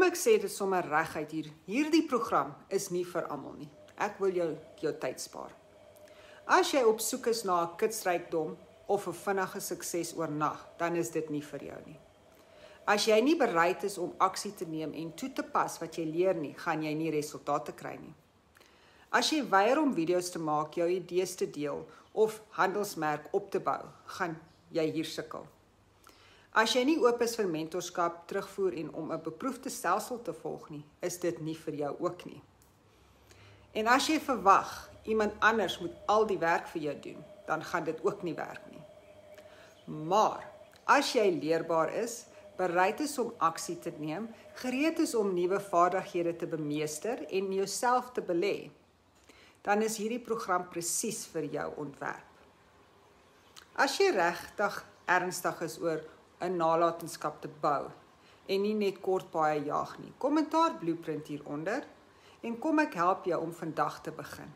ek sê dit sommer reguit hier, hierdie program is nie vir almal nie. Ek wil jou tyd spaar. As jy op soek is na 'n kitsrykdom of 'n vinnige sukses oornag, dan is dit nie vir jou nie. As jy nie bereid is om aksie te neem en toe te pas wat jy leer nie, gaan jy nie resultate kry nie. As jy weier om video's te maak, jou idees te deel of handelsmerk op te bou, gaan jy hier sukkel. As jy nie oop is vir mentorskap, terugvoer en om 'n beproefde stelsel te volg nie, is dit nie vir jou ook nie. En as jy verwag, iemand anders moet al die werk vir jou doen, dan gaan dit ook nie werk nie. Maar, as jy leerbaar is, bereid is om aksie te neem, gereed is om nuwe vaardighede te bemeester en jouself te belê, dan is hierdie program presies vir jou ontwerp. As jy regtig ernstig is oor 'n nalatenskap te bou en nie net kort paaie jaag nie, kommentaar blueprint hieronder en kom ek help jou om vandag te begin.